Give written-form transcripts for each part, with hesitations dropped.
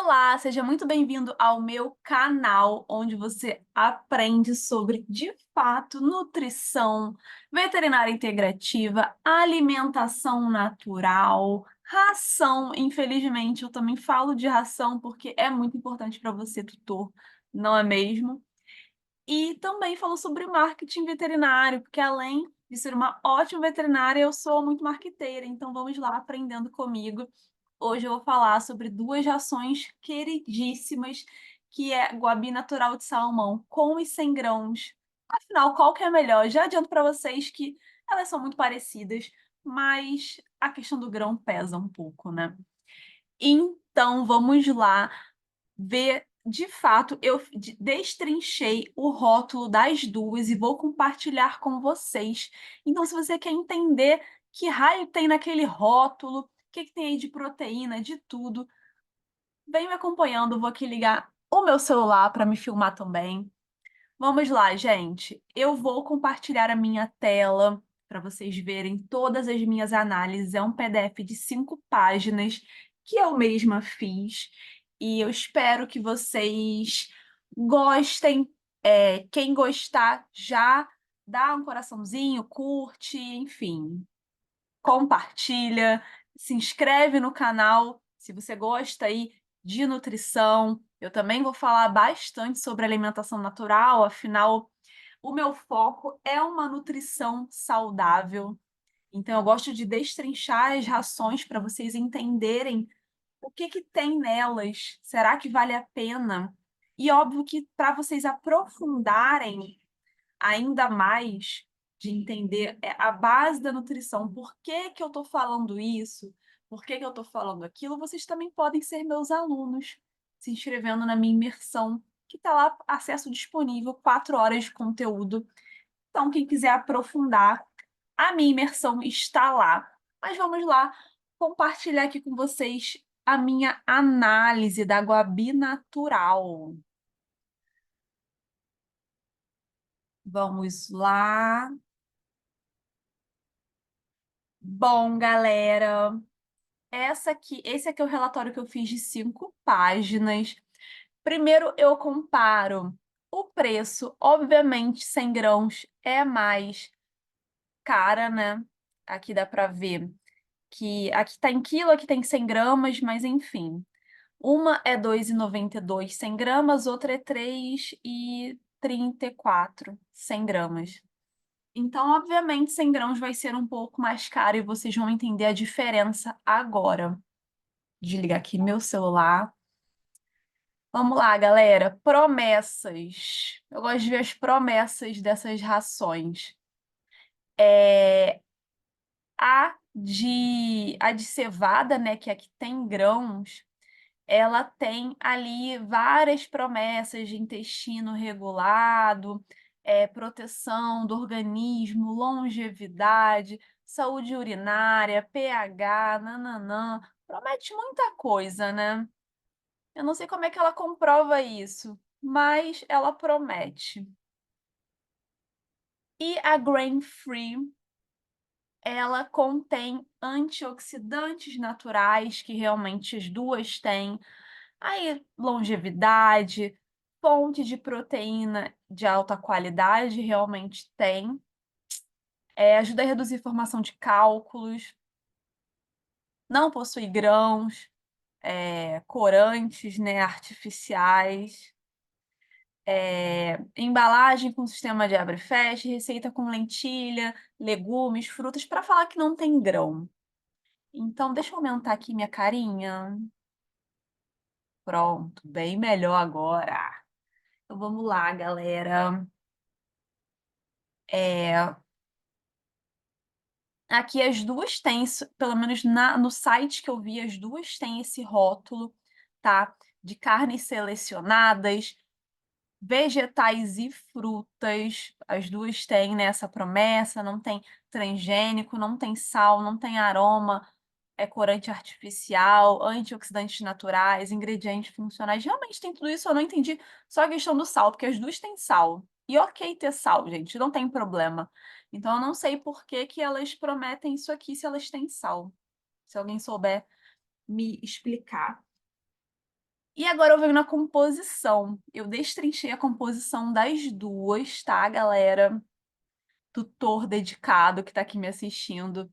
Olá, seja muito bem-vindo ao meu canal, onde você aprende sobre, de fato, nutrição, veterinária integrativa, alimentação natural, ração. Infelizmente, eu também falo de ração porque é muito importante para você, tutor, não é mesmo? E também falo sobre marketing veterinário, porque além de ser uma ótima veterinária, eu sou muito marqueteira. Então vamos lá aprendendo comigo. Hoje eu vou falar sobre duas rações queridíssimas, que é Guabi natural de salmão com e sem grãos. Afinal, qual que é melhor? Já adianto para vocês que elas são muito parecidas, mas a questão do grão pesa um pouco, né? Então vamos lá ver. De fato, eu destrinchei o rótulo das duas e vou compartilhar com vocês. Então, se você quer entender que raio tem naquele rótulo, o que que tem aí de proteína, de tudo, vem me acompanhando. Vou aqui ligar o meu celular para me filmar também. Vamos lá, gente. Eu vou compartilhar a minha tela para vocês verem todas as minhas análises. É um PDF de 5 páginas que eu mesma fiz e eu espero que vocês gostem. Quem gostar já dá um coraçãozinho, curte, enfim, compartilha, se inscreve no canal se você gosta aí de nutrição. Eu também vou falar bastante sobre alimentação natural, afinal, o meu foco é uma nutrição saudável. Então, eu gosto de destrinchar as rações para vocês entenderem o que que tem nelas. Será que vale a pena? E óbvio que para vocês aprofundarem ainda mais de entender a base da nutrição, por que que eu estou falando isso, por que que eu estou falando aquilo, vocês também podem ser meus alunos, se inscrevendo na minha imersão, que está lá, acesso disponível, 4 horas de conteúdo. Então, quem quiser aprofundar, a minha imersão está lá. Mas vamos lá compartilhar aqui com vocês a minha análise da Guabi natural. Vamos lá. Bom, galera, esse aqui é o relatório que eu fiz de 5 páginas. Primeiro, eu comparo o preço. Obviamente, 100 grãos é mais cara, né? Aqui dá para ver que aqui está em quilo, aqui tem 100 gramas, mas enfim. Uma é 2,92 100 gramas, outra é 3,34 100 gramas. Então, obviamente, 100 grãos vai ser um pouco mais caro e vocês vão entender a diferença agora. Desligar aqui meu celular. Vamos lá, galera. Promessas. Eu gosto de ver as promessas dessas rações. É, a de cevada, né, que aqui tem grãos, ela tem ali várias promessas de intestino regulado, proteção do organismo, longevidade, saúde urinária, pH, nananã. Promete muita coisa, né? Eu não sei como é que ela comprova isso, mas ela promete. E a Grain Free, ela contém antioxidantes naturais, que realmente as duas têm. Aí, longevidade, fonte de proteína de alta qualidade, realmente tem. Ajuda a reduzir formação de cálculos, não possui grãos, corantes, né, artificiais. Embalagem com sistema de abre e fecha, receita com lentilha, legumes, frutas, para falar que não tem grão. Então, deixa eu aumentar aqui minha carinha. Pronto, bem melhor agora. Então, vamos lá, galera. É, Aqui as duas têm, pelo menos no site que eu vi, as duas têm esse rótulo, tá? De carnes selecionadas, vegetais e frutas. As duas têm, né, essa promessa, não tem transgênico, não tem sal, não tem aroma, corante artificial, antioxidantes naturais, ingredientes funcionais. Realmente tem tudo isso, eu não entendi só a questão do sal, porque as duas têm sal. E ok ter sal, gente, não tem problema. Então eu não sei por que que elas prometem isso aqui se elas têm sal. Se alguém souber me explicar. E agora eu venho na composição. Eu destrinchei a composição das duas, tá, galera? Tutor dedicado que está aqui me assistindo.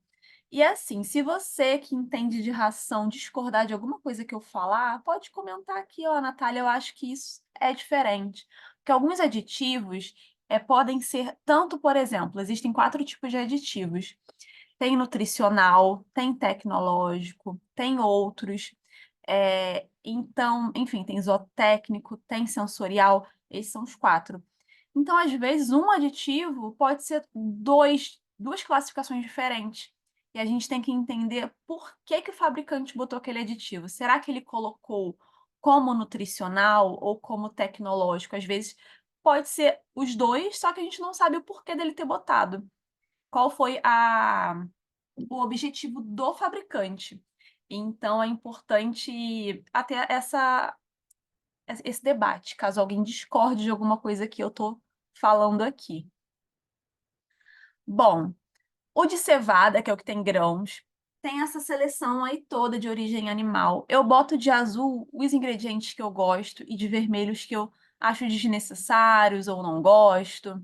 E assim, se você que entende de ração discordar de alguma coisa que eu falar, pode comentar aqui, ó, Natália, eu acho que isso é diferente. Porque alguns aditivos podem ser tanto, por exemplo, existem 4 tipos de aditivos. Tem nutricional, tem tecnológico, tem outros. Então, enfim, tem zootécnico, tem sensorial, esses são os 4. Então, às vezes, um aditivo pode ser duas classificações diferentes. E a gente tem que entender por que que o fabricante botou aquele aditivo. Será que ele colocou como nutricional ou como tecnológico? Às vezes pode ser os dois, só que a gente não sabe o porquê dele ter botado. Qual foi o objetivo do fabricante? Então é importante até esse debate, caso alguém discorde de alguma coisa que eu estou falando aqui. Bom, o de cevada, que é o que tem grãos, tem essa seleção aí toda de origem animal. Eu boto de azul os ingredientes que eu gosto e de vermelhos que eu acho desnecessários ou não gosto.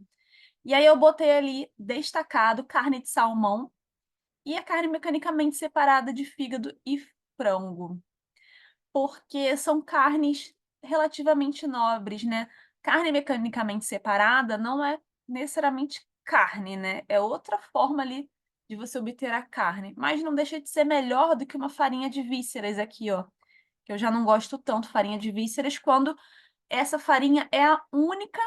E aí eu botei ali destacado carne de salmão e a carne mecanicamente separada de fígado e frango, porque são carnes relativamente nobres, né? Carne mecanicamente separada não é necessariamente carne, né? É outra forma ali de você obter a carne, mas não deixa de ser melhor do que uma farinha de vísceras aqui, ó. Que eu já não gosto tanto farinha de vísceras quando essa farinha é a única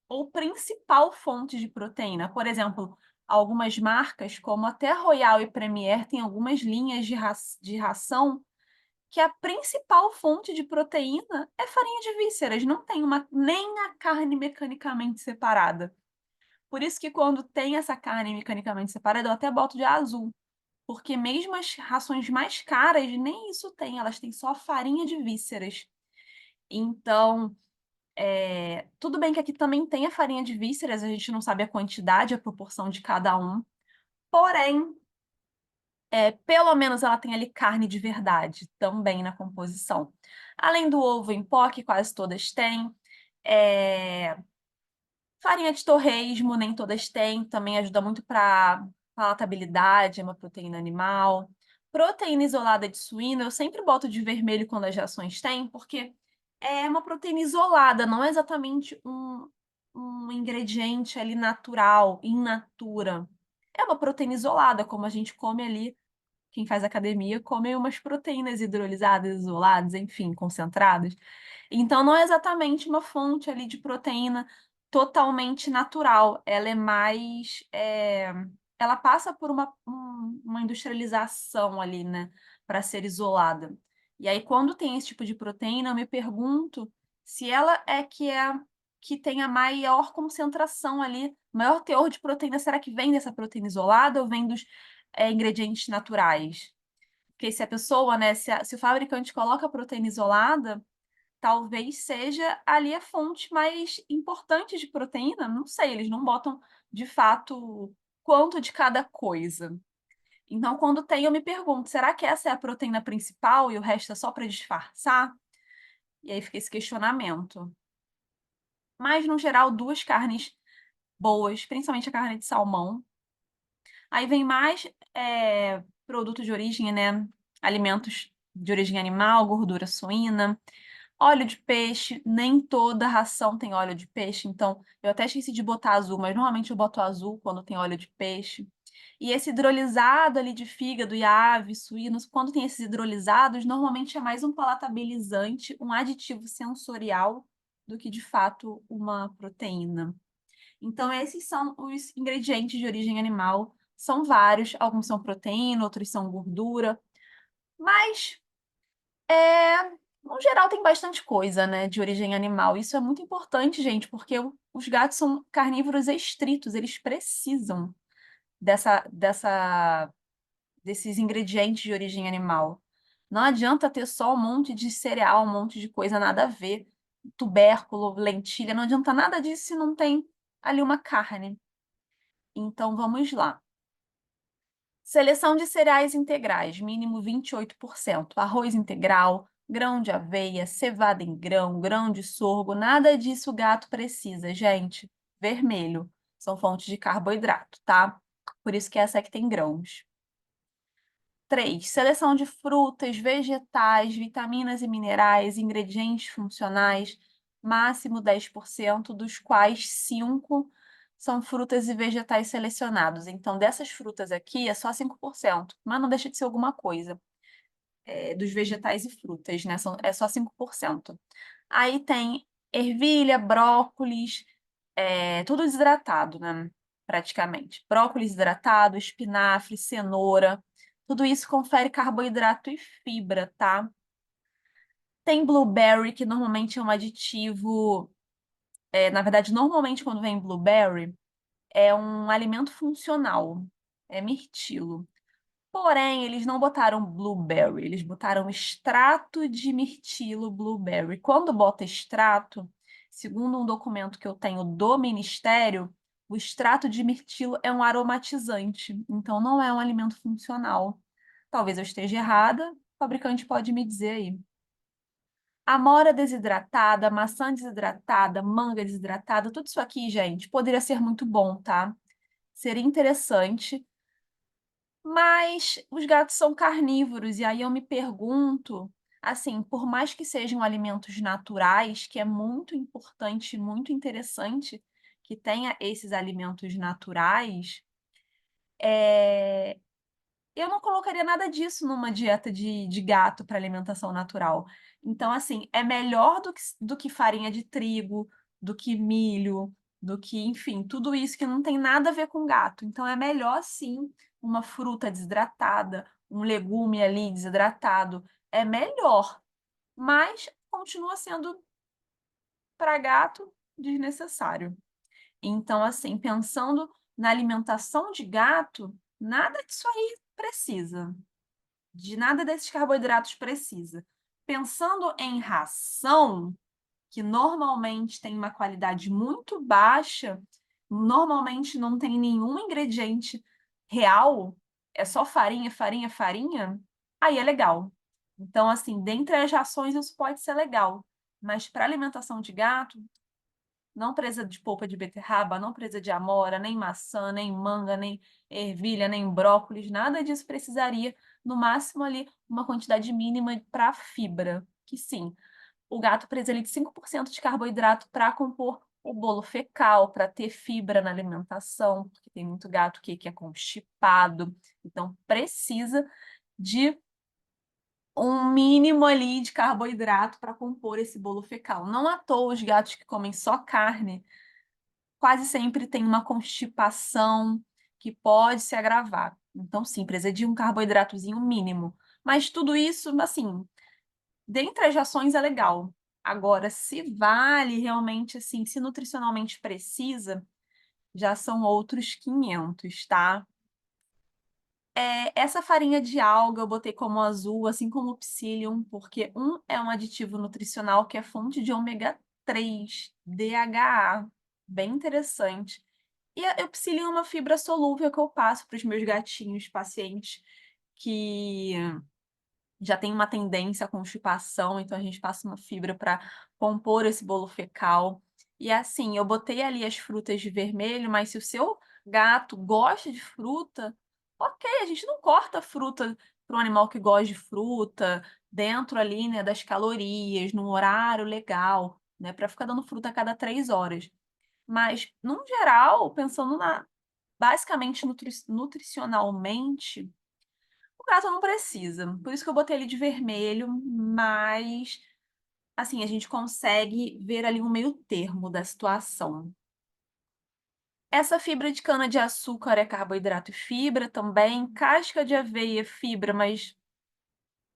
ou principal fonte de proteína. Por exemplo, algumas marcas, como até Royal e Premier, têm algumas linhas de ração que a principal fonte de proteína é farinha de vísceras, não tem nem a carne mecanicamente separada. Por isso que quando tem essa carne mecanicamente separada, eu até boto de azul, porque mesmo as rações mais caras, nem isso tem, elas têm só farinha de vísceras. Então, tudo bem que aqui também tem a farinha de vísceras, a gente não sabe a quantidade, a proporção de cada um, porém, pelo menos ela tem ali carne de verdade também na composição. Além do ovo em pó, que quase todas têm, é, farinha de torresmo, nem todas têm, também ajuda muito para palatabilidade, é uma proteína animal. Proteína isolada de suíno, eu sempre boto de vermelho quando as rações têm, porque é uma proteína isolada, não é exatamente um ingrediente ali natural, in natura. É uma proteína isolada, como a gente come ali, quem faz academia come umas proteínas hidrolisadas, isoladas, enfim, concentradas. Então, não é exatamente uma fonte ali de proteína totalmente natural. Ela é mais. Ela passa por uma industrialização ali, né, para ser isolada. E aí, quando tem esse tipo de proteína, eu me pergunto se ela que tem a maior concentração ali, maior teor de proteína. Será que vem dessa proteína isolada ou vem dos ingredientes naturais? Porque se a pessoa, né, se o fabricante coloca a proteína isolada, talvez seja ali a fonte mais importante de proteína. Não sei, eles não botam de fato quanto de cada coisa. Então, quando tem, eu me pergunto, será que essa é a proteína principal e o resto é só para disfarçar? E aí fica esse questionamento. Mas, no geral, duas carnes boas, principalmente a carne de salmão. Aí vem mais produtos de origem, né? Alimentos de origem animal, gordura suína. Óleo de peixe, nem toda ração tem óleo de peixe, então eu até esqueci de botar azul, mas normalmente eu boto azul quando tem óleo de peixe. E esse hidrolisado ali de fígado e ave, suínos, quando tem esses hidrolisados, normalmente é mais um palatabilizante, um aditivo sensorial, do que de fato uma proteína. Então, esses são os ingredientes de origem animal. São vários, alguns são proteína, outros são gordura, mas no geral, tem bastante coisa, né, de origem animal. Isso é muito importante, gente, porque os gatos são carnívoros estritos, eles precisam desses ingredientes de origem animal. Não adianta ter só um monte de cereal, um monte de coisa nada a ver, tubérculo, lentilha, não adianta nada disso se não tem ali uma carne. Então, vamos lá. Seleção de cereais integrais, mínimo 28%. Arroz integral, grão de aveia, cevada em grão, grão de sorgo, nada disso o gato precisa, gente. Vermelho, são fontes de carboidrato, tá? Por isso que essa aqui tem grãos. 3. Seleção de frutas, vegetais, vitaminas e minerais, ingredientes funcionais, máximo 10%, dos quais 5 são frutas e vegetais selecionados. Então, dessas frutas aqui, é só 5%, mas não deixa de ser alguma coisa. Dos vegetais e frutas, né? É só 5%. Aí tem ervilha, brócolis, tudo desidratado, né? Praticamente. Brócolis desidratado, espinafre, cenoura. Tudo isso confere carboidrato e fibra, tá? Tem blueberry, que normalmente é um aditivo. Na verdade, normalmente quando vem blueberry, é um alimento funcional. É mirtilo. Porém, eles não botaram blueberry, eles botaram extrato de mirtilo blueberry. Quando bota extrato, segundo um documento que eu tenho do Ministério, o extrato de mirtilo é um aromatizante, então não é um alimento funcional. Talvez eu esteja errada, o fabricante pode me dizer aí. Amora desidratada, maçã desidratada, manga desidratada, tudo isso aqui, gente, poderia ser muito bom, tá? Seria interessante, mas os gatos são carnívoros, e aí eu me pergunto, assim, por mais que sejam alimentos naturais, que é muito importante, muito interessante que tenha esses alimentos naturais, é, eu não colocaria nada disso numa dieta de gato para alimentação natural. Então, assim, é melhor do que farinha de trigo, do que milho, do que, enfim, tudo isso que não tem nada a ver com gato. Então, é melhor, sim, uma fruta desidratada, um legume ali desidratado. É melhor, mas continua sendo para gato desnecessário. Então, assim, pensando na alimentação de gato, nada disso aí precisa. De nada desses carboidratos precisa. Pensando em ração, que normalmente tem uma qualidade muito baixa, normalmente não tem nenhum ingrediente real, é só farinha, farinha, farinha, aí é legal. Então, assim, dentre as rações isso pode ser legal, mas para alimentação de gato, não precisa de polpa de beterraba, não precisa de amora, nem maçã, nem manga, nem ervilha, nem brócolis, nada disso precisaria. No máximo ali uma quantidade mínima para fibra, que sim, o gato precisa ali de 5% de carboidrato para compor o bolo fecal, para ter fibra na alimentação, porque tem muito gato que é constipado, então precisa de um mínimo ali de carboidrato para compor esse bolo fecal. Não à toa os gatos que comem só carne quase sempre tem uma constipação que pode se agravar. Então, sim, precisa de um carboidratozinho mínimo. Mas tudo isso, assim, dentre as rações é legal. Agora, se vale realmente, assim, se nutricionalmente precisa, já são outros 500, tá? Essa farinha de alga eu botei como azul, assim como o psyllium, porque é um aditivo nutricional que é fonte de ômega 3, DHA, bem interessante. E o psyllium é uma fibra solúvel que eu passo para os meus gatinhos pacientes que já tem uma tendência à constipação, então a gente passa uma fibra para compor esse bolo fecal. E assim, eu botei ali as frutas de vermelho, mas se o seu gato gosta de fruta, ok, a gente não corta a fruta para um animal que gosta de fruta, dentro ali, né, das calorias, num horário legal, né, para ficar dando fruta a cada 3 horas. Mas, no geral, pensando basicamente nutricionalmente, o gato não precisa. Por isso que eu botei ele de vermelho, mas assim, a gente consegue ver ali um meio termo da situação. Essa fibra de cana-de-açúcar é carboidrato e fibra também. Casca de aveia, fibra, mas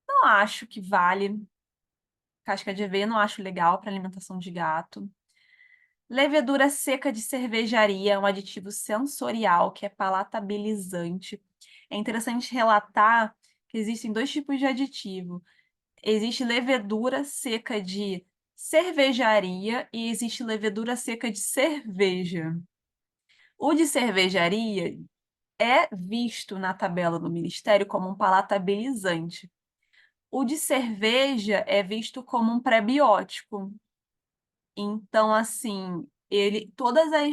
não acho que vale. Casca de aveia não acho legal para alimentação de gato. Levedura seca de cervejaria é um aditivo sensorial que é palatabilizante. É interessante relatar que existem dois tipos de aditivo. Existe levedura seca de cervejaria e existe levedura seca de cerveja. O de cervejaria é visto na tabela do Ministério como um palatabilizante. O de cerveja é visto como um pré-biótico. Então, assim,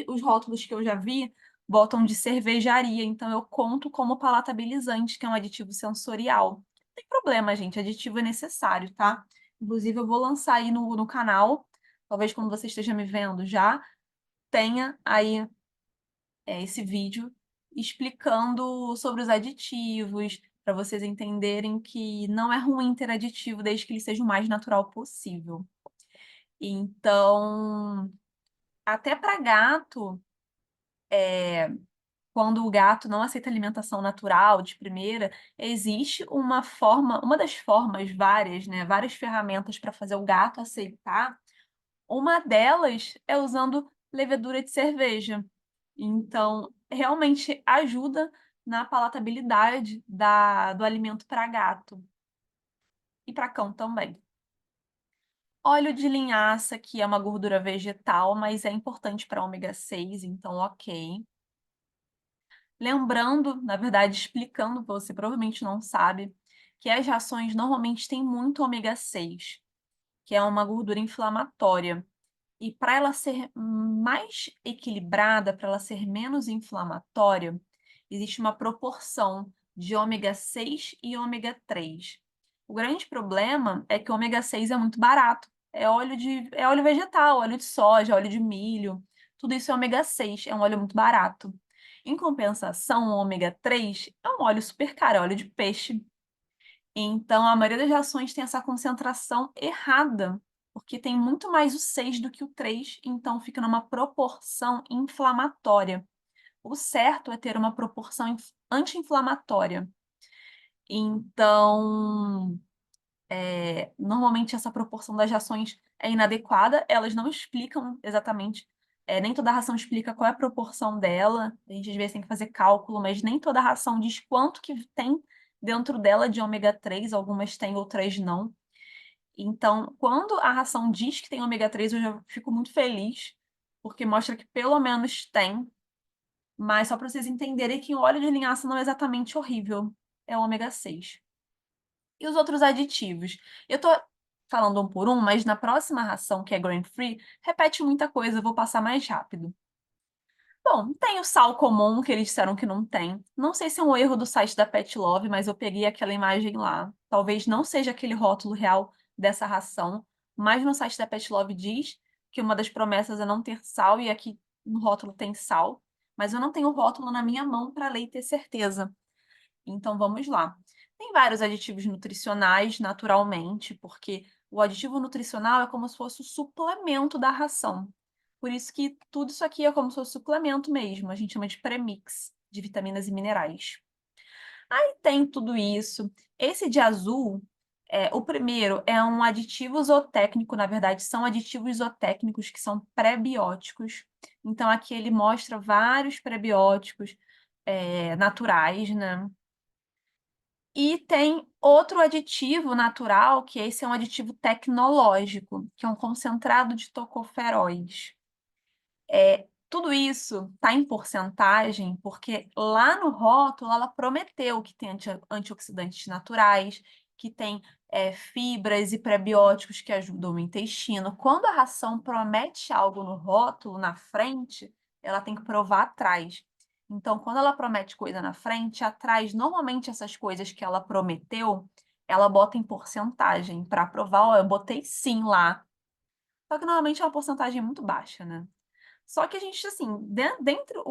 os rótulos que eu já vi botam de cervejaria, então eu conto como palatabilizante, que é um aditivo sensorial. Não tem problema, gente, aditivo é necessário, tá? Inclusive, eu vou lançar aí no canal, talvez quando você esteja me vendo já, tenha aí esse vídeo explicando sobre os aditivos, para vocês entenderem que não é ruim ter aditivo desde que ele seja o mais natural possível. Então, até para gato, quando o gato não aceita alimentação natural de primeira, existe uma forma, uma das formas várias, né, várias ferramentas para fazer o gato aceitar. Uma delas é usando levedura de cerveja. Então, realmente ajuda na palatabilidade do alimento para gato e para cão também. Óleo de linhaça, que é uma gordura vegetal, mas é importante para ômega 6, então ok. Lembrando, na verdade, explicando, você provavelmente não sabe, que as rações normalmente têm muito ômega 6, que é uma gordura inflamatória. E para ela ser mais equilibrada, para ela ser menos inflamatória, existe uma proporção de ômega 6 e ômega 3. O grande problema é que o ômega 6 é muito barato. É óleo vegetal, óleo de soja, óleo de milho. Tudo isso é ômega 6, é um óleo muito barato. Em compensação, o ômega 3 é um óleo super caro, é óleo de peixe. Então, a maioria das reações tem essa concentração errada, porque tem muito mais o 6 do que o 3, então fica numa proporção inflamatória. O certo é ter uma proporção anti-inflamatória. Então, normalmente essa proporção das rações é inadequada, elas não explicam exatamente, nem toda ração explica qual é a proporção dela, a gente às vezes tem que fazer cálculo, mas nem toda ração diz quanto que tem dentro dela de ômega 3, algumas têm, outras não. Então, quando a ração diz que tem ômega 3, eu já fico muito feliz, porque mostra que pelo menos tem, mas só para vocês entenderem que o óleo de linhaça não é exatamente horrível, é o ômega 6. E os outros aditivos? Eu tô falando um por um, mas na próxima ração, que é grain free, repete muita coisa, eu vou passar mais rápido. Bom, tem o sal comum, que eles disseram que não tem. Não sei se é um erro do site da Pet Love, mas eu peguei aquela imagem lá. Talvez não seja aquele rótulo real dessa ração, mas no site da Pet Love diz que uma das promessas é não ter sal, e aqui no rótulo tem sal, mas eu não tenho o rótulo na minha mão para ler e ter certeza. Então vamos lá. Tem vários aditivos nutricionais, naturalmente, porque o aditivo nutricional é como se fosse o suplemento da ração. Por isso que tudo isso aqui é como se fosse suplemento mesmo. A gente chama de premix de vitaminas e minerais. Aí tem tudo isso. Esse de azul, o primeiro é um aditivo zootécnico, na verdade, são aditivos zootécnicos que são pré-bióticos. Então, aqui ele mostra vários pré-bióticos naturais, né? E tem outro aditivo natural, que esse é um aditivo tecnológico, que é um concentrado de tocoferóis. Tudo isso está em porcentagem, porque lá no rótulo ela prometeu que tem antioxidantes naturais, que tem fibras e prebióticos que ajudam o intestino. Quando a ração promete algo no rótulo, na frente, ela tem que provar atrás. Então, quando ela promete coisa na frente, atrás, normalmente essas coisas que ela prometeu, ela bota em porcentagem para provar, ó, eu botei sim lá. Só que normalmente é uma porcentagem muito baixa, né? Só que a gente, assim, dentre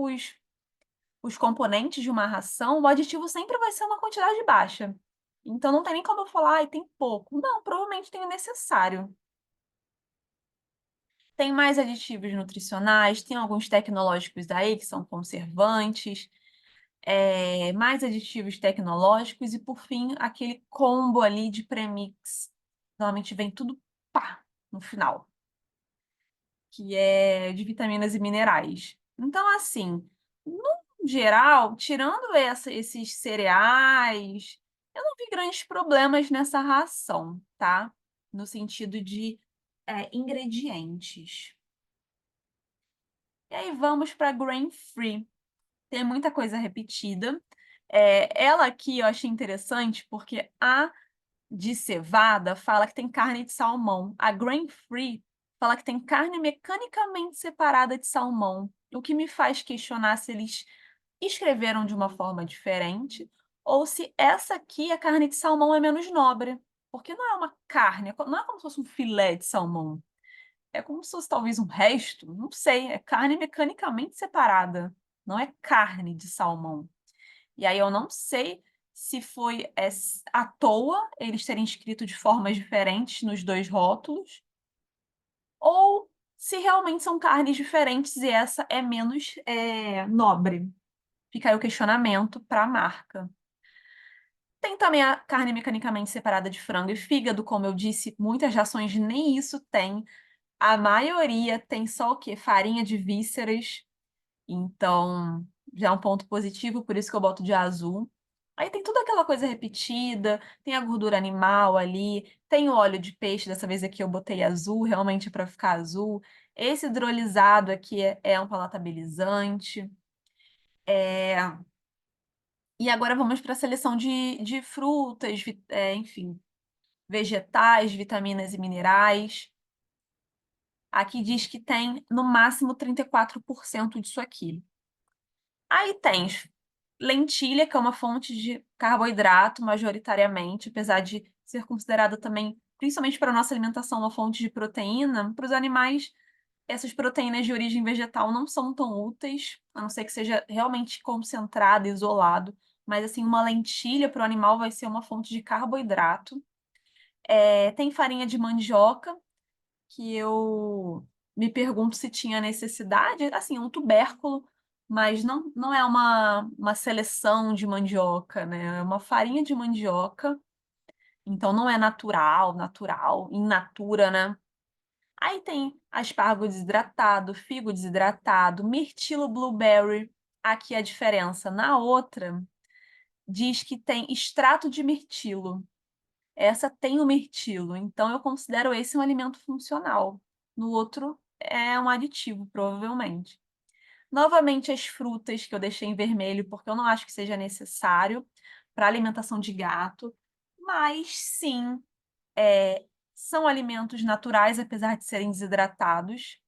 os componentes de uma ração, o aditivo sempre vai ser uma quantidade baixa. Então não tem nem como eu falar, ai, tem pouco. Não, provavelmente tem o necessário. Tem mais aditivos nutricionais, tem alguns tecnológicos aí, que são conservantes, mais aditivos tecnológicos e, por fim, aquele combo ali de premix. Normalmente vem tudo pá, no final, que é de vitaminas e minerais. Então, assim, no geral, tirando esses cereais, eu não vi grandes problemas nessa ração, tá? No sentido de ingredientes. E aí vamos para grain free. Tem muita coisa repetida. Ela aqui eu achei interessante porque a de cevada fala que tem carne de salmão. A grain free fala que tem carne mecanicamente separada de salmão, o que me faz questionar se eles escreveram de uma forma diferente ou se essa aqui, a carne de salmão, é menos nobre. Porque não é uma carne, não é como se fosse um filé de salmão. É como se fosse talvez um resto, não sei, é carne mecanicamente separada, não é carne de salmão. E aí eu não sei se foi à toa eles terem escrito de formas diferentes nos dois rótulos, ou se realmente são carnes diferentes e essa é menos nobre. Fica aí o questionamento para a marca. Tem também a carne mecanicamente separada de frango e fígado, como eu disse, muitas rações nem isso tem. A maioria tem só o quê? Farinha de vísceras. Então, já é um ponto positivo, por isso que eu boto de azul. Aí tem toda aquela coisa repetida, tem a gordura animal ali, tem o óleo de peixe, dessa vez aqui eu botei azul, realmente para ficar azul. Esse hidrolisado aqui é um palatabilizante. É, E agora vamos para a seleção de frutas, enfim, vegetais, vitaminas e minerais. Aqui diz que tem no máximo 34% disso aqui. Aí tens lentilha, que é uma fonte de carboidrato majoritariamente, apesar de ser considerada também, principalmente para a nossa alimentação, uma fonte de proteína, para os animais, essas proteínas de origem vegetal não são tão úteis, a não ser que seja realmente concentrado, isolado. Mas assim, uma lentilha para o animal vai ser uma fonte de carboidrato. Tem farinha de mandioca, que eu me pergunto se tinha necessidade, assim, um tubérculo, mas não é uma seleção de mandioca, né? É uma farinha de mandioca, então não é natural, in natura, né? Aí tem aspargo desidratado, figo desidratado, mirtilo blueberry. Aqui a diferença. Na outra, diz que tem extrato de mirtilo. Essa tem o mirtilo, então eu considero esse um alimento funcional. No outro, é um aditivo, provavelmente. Novamente, as frutas que eu deixei em vermelho, porque eu não acho que seja necessário para alimentação de gato, mas sim, são alimentos naturais, apesar de serem desidratados.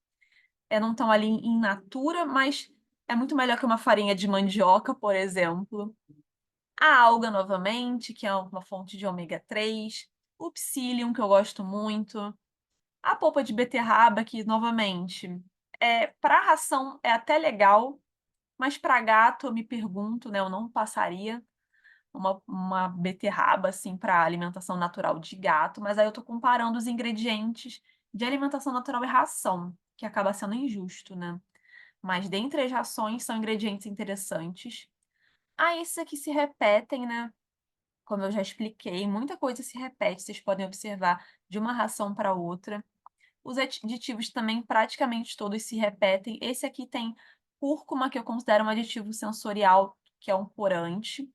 Não estão ali em natura, mas é muito melhor que uma farinha de mandioca, por exemplo. A alga, novamente, que é uma fonte de ômega 3. O psyllium, que eu gosto muito. A polpa de beterraba, que, novamente, para ração é até legal, mas para gato eu me pergunto, né? Eu não passaria uma beterraba, assim, para alimentação natural de gato, mas aí eu tô comparando os ingredientes de alimentação natural e ração, que acaba sendo injusto, né? Mas dentre as rações são ingredientes interessantes. Esses aqui se repetem, né? Como eu já expliquei, muita coisa se repete, vocês podem observar de uma ração para outra. Os aditivos também praticamente todos se repetem. Esse aqui tem cúrcuma, que eu considero um aditivo sensorial, que é um corante.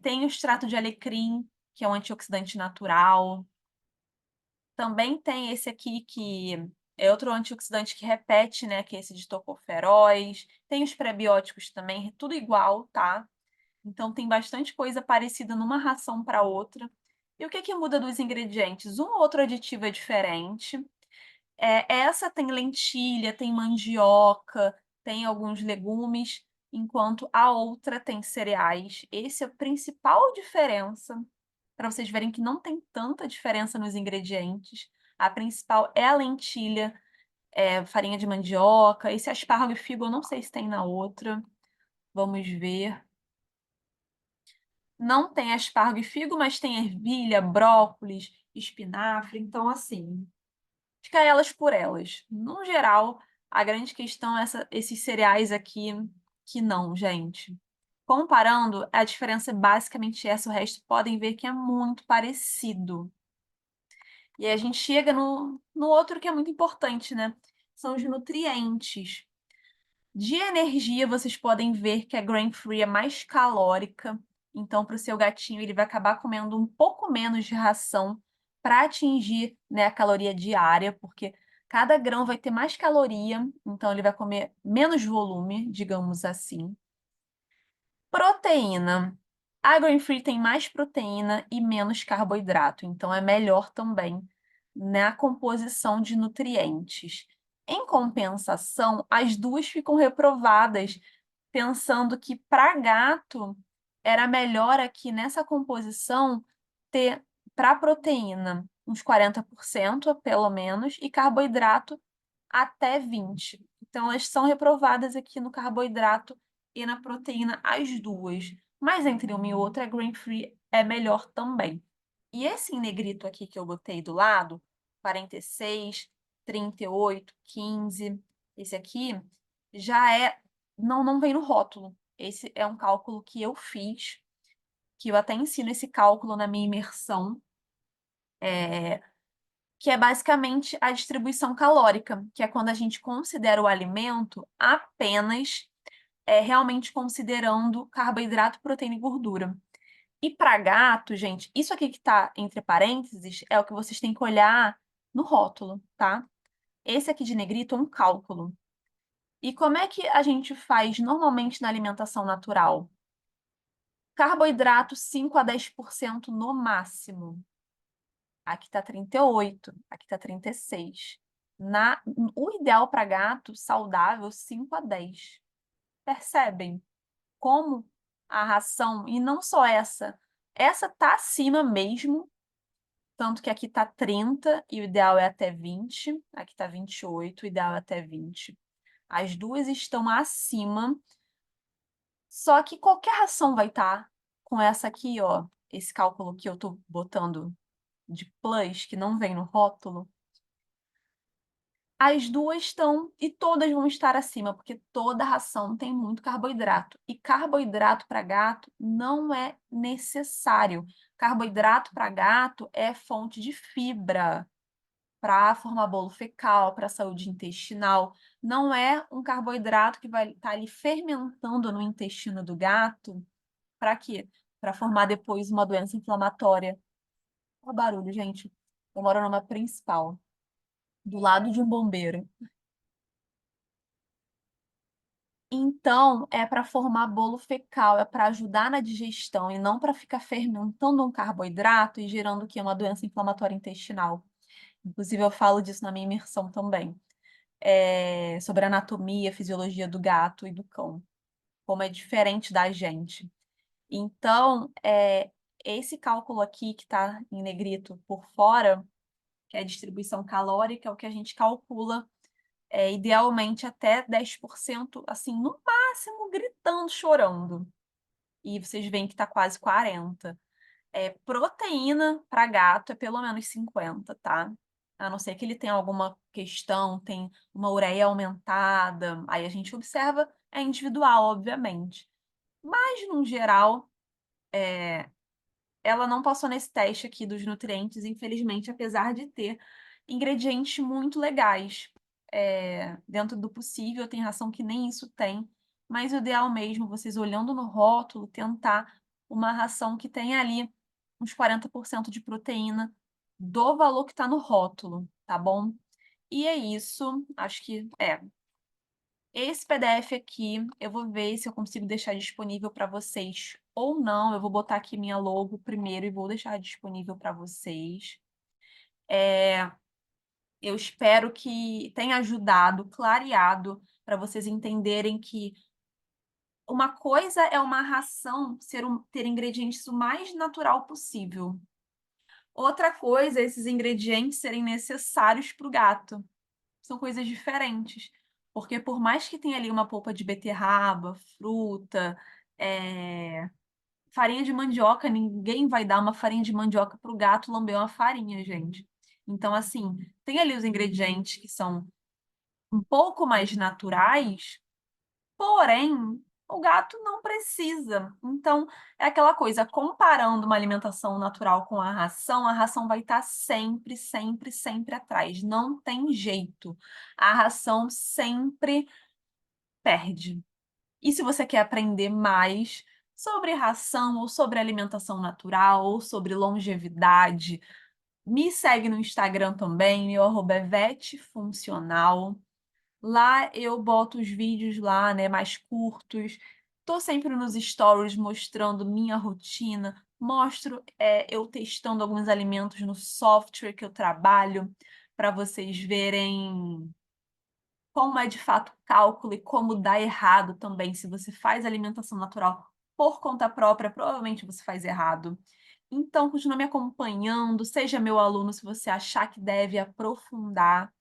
Tem o extrato de alecrim, que é um antioxidante natural. Também tem esse aqui, que é outro antioxidante que repete, né? Que é esse de tocoferóis. Tem os prebióticos também, tudo igual, tá? Então, tem bastante coisa parecida numa ração para outra. E o que que muda dos ingredientes? Um ou outro aditivo é diferente. Essa tem lentilha, tem mandioca, tem alguns legumes, enquanto a outra tem cereais. Essa é a principal diferença, para vocês verem que não tem tanta diferença nos ingredientes. A principal é a lentilha, farinha de mandioca. Esse aspargo e figo, eu não sei se tem na outra. Vamos ver. Não tem aspargo e figo, mas tem ervilha, brócolis, espinafre. Então, assim, fica elas por elas. No geral, a grande questão é esses cereais aqui que não, gente. Comparando, a diferença é basicamente essa. O resto podem ver que é muito parecido. E aí a gente chega no outro que é muito importante, né? São os nutrientes. De energia, vocês podem ver que a grain free é mais calórica. Então, para o seu gatinho, ele vai acabar comendo um pouco menos de ração para atingir, né, a caloria diária, porque cada grão vai ter mais caloria, então ele vai comer menos volume, digamos assim. Proteína. A grain-free tem mais proteína e menos carboidrato, então é melhor também na composição de nutrientes. Em compensação, as duas ficam reprovadas, pensando que para gato era melhor aqui nessa composição ter para proteína uns 40% pelo menos e carboidrato até 20%. Então, elas são reprovadas aqui no carboidrato e na proteína, as duas. Mas entre uma e outra, a grain-free é melhor também. E esse em negrito aqui que eu botei do lado, 46, 38, 15, esse aqui já é. Não vem no rótulo. Esse é um cálculo que eu fiz, que eu até ensino esse cálculo na minha imersão. Que é basicamente a distribuição calórica, que é quando a gente considera o alimento apenas realmente considerando carboidrato, proteína e gordura. E para gato, gente, isso aqui que está entre parênteses é o que vocês têm que olhar no rótulo, tá? Esse aqui de negrito é um cálculo. E como é que a gente faz normalmente na alimentação natural? Carboidrato 5 a 10% no máximo. Aqui está 38, aqui está 36. O ideal para gato saudável, 5 a 10. Percebem como a ração, e não só essa tá acima mesmo, tanto que aqui tá 30 e o ideal é até 20, aqui tá 28, o ideal é até 20. As duas estão acima, só que qualquer ração vai estar com essa aqui, ó, esse cálculo que eu tô botando de plus, que não vem no rótulo. As duas estão e todas vão estar acima, porque toda ração tem muito carboidrato. E carboidrato para gato não é necessário. Carboidrato para gato é fonte de fibra para formar bolo fecal, para a saúde intestinal. Não é um carboidrato que vai estar ali fermentando no intestino do gato. Para quê? Para formar depois uma doença inflamatória. Olha o barulho, gente. Eu moro numa principal, do lado de um bombeiro. Então, é para formar bolo fecal, é para ajudar na digestão e não para ficar fermentando um carboidrato e gerando o quê? Uma doença inflamatória intestinal. Inclusive, eu falo disso na minha imersão também, sobre a anatomia, fisiologia do gato e do cão, como é diferente da gente. Então, esse cálculo aqui que está em negrito por fora, que é a distribuição calórica, é o que a gente calcula idealmente até 10%, assim, no máximo, gritando, chorando. E vocês veem que está quase 40%. Proteína para gato é pelo menos 50, tá? A não ser que ele tenha alguma questão, tem uma ureia aumentada, aí a gente observa, é individual, obviamente. Mas, no geral, ela não passou nesse teste aqui dos nutrientes, infelizmente, apesar de ter ingredientes muito legais. Dentro do possível, tem ração que nem isso tem, mas o ideal mesmo, vocês olhando no rótulo, tentar uma ração que tenha ali uns 40% de proteína do valor que está no rótulo, tá bom? E é isso, acho que esse PDF aqui, eu vou ver se eu consigo deixar disponível para vocês ou não. Eu vou botar aqui minha logo primeiro e vou deixar disponível para vocês. Eu espero que tenha ajudado, clareado, para vocês entenderem que uma coisa é uma ração ter ingredientes o mais natural possível. Outra coisa é esses ingredientes serem necessários para o gato. São coisas diferentes. Porque por mais que tenha ali uma polpa de beterraba, fruta, farinha de mandioca, ninguém vai dar uma farinha de mandioca para o gato lamber uma farinha, gente. Então, assim, tem ali os ingredientes que são um pouco mais naturais, porém, o gato não precisa. Então, é aquela coisa, comparando uma alimentação natural com a ração vai estar sempre, sempre, sempre atrás. Não tem jeito. A ração sempre perde. E se você quer aprender mais sobre ração, ou sobre alimentação natural, ou sobre longevidade, me segue no Instagram também, meu arroba é vetfuncional. Lá eu boto os vídeos lá, né, mais curtos. Tô sempre nos stories mostrando minha rotina, mostro, eu testando alguns alimentos no software que eu trabalho, para vocês verem como é de fato o cálculo e como dá errado também. Se você faz alimentação natural por conta própria, provavelmente você faz errado. Então, continua me acompanhando, seja meu aluno se você achar que deve aprofundar.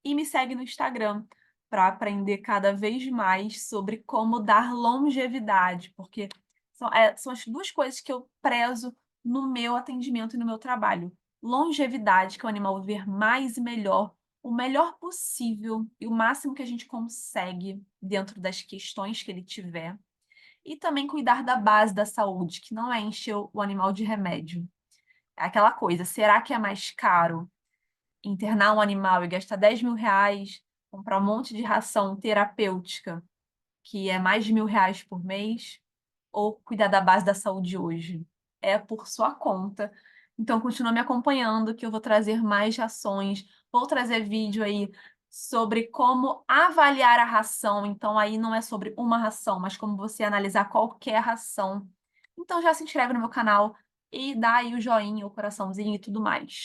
E me segue no Instagram para aprender cada vez mais sobre como dar longevidade, porque são as duas coisas que eu prezo no meu atendimento e no meu trabalho. Longevidade, que é o animal viver mais e melhor, o melhor possível e o máximo que a gente consegue dentro das questões que ele tiver. E também cuidar da base da saúde, que não é encher o animal de remédio. É aquela coisa, será que é mais caro internar um animal e gastar R$ 10.000, comprar um monte de ração terapêutica, que é mais de R$ 1.000 por mês, ou cuidar da base da saúde hoje? É por sua conta. Então, continua me acompanhando, que eu vou trazer mais rações. Vou trazer vídeo aí sobre como avaliar a ração. Então, aí não é sobre uma ração, mas como você analisar qualquer ração. Então, já se inscreve no meu canal e dá aí o joinha, o coraçãozinho e tudo mais.